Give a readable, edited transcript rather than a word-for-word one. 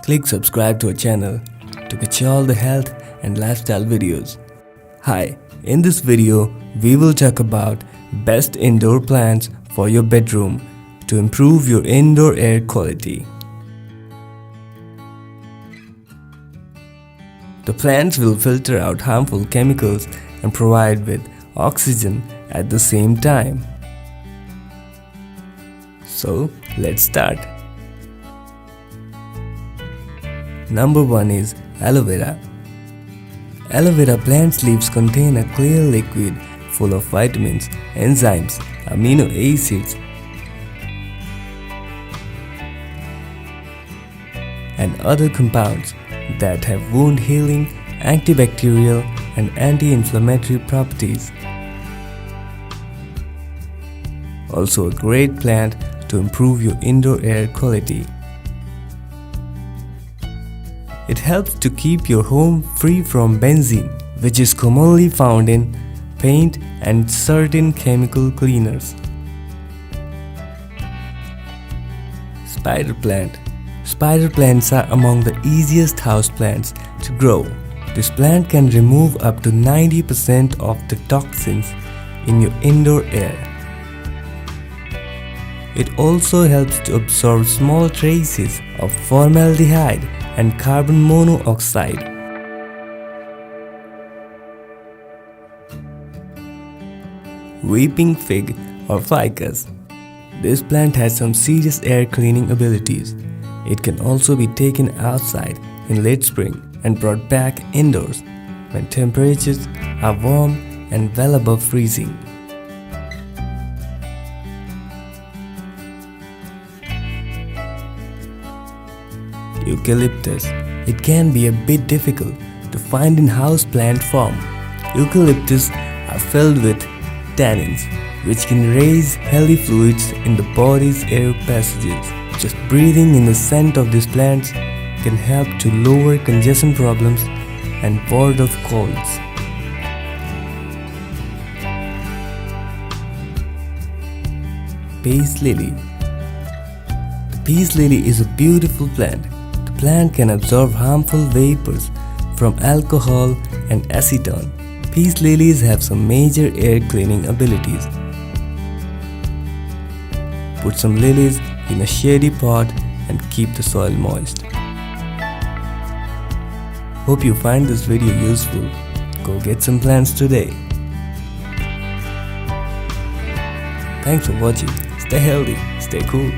Click subscribe to our channel to catch all the health and lifestyle videos. Hi, in this video we will talk about best indoor plants for your bedroom to improve your indoor air quality. The plants will filter out harmful chemicals and provide with oxygen at the same time. So let's start. Number 1 is aloe vera. Aloe vera plant's leaves contain a clear liquid full of vitamins, enzymes, amino acids, and other compounds that have wound healing, antibacterial, and anti-inflammatory properties. Also a great plant to improve your indoor air quality. It helps to keep your home free from benzene, which is commonly found in paint and certain chemical cleaners. Spider plant. Spider plants are among the easiest houseplants to grow. This plant can remove up to 90% of the toxins in your indoor air. It also helps to absorb small traces of formaldehyde and carbon monoxide. Weeping fig or ficus. This plant has some serious air cleaning abilities. It can also be taken outside in late spring and brought back indoors when temperatures are warm and well above freezing. Eucalyptus. It can be a bit difficult to find in houseplant form. Eucalyptus are filled with tannins, which can raise healthy fluids in the body's air passages. Just breathing in the scent of these plants can help to lower congestion problems and ward off colds. Peace lily. The peace lily is a beautiful plant. The plant can absorb harmful vapors from alcohol and acetone. Peace lilies have some major air cleaning abilities. Put some lilies in a shady pot and keep the soil moist. Hope you find this video useful. Go get some plants today. Thanks for watching. Stay healthy, stay cool.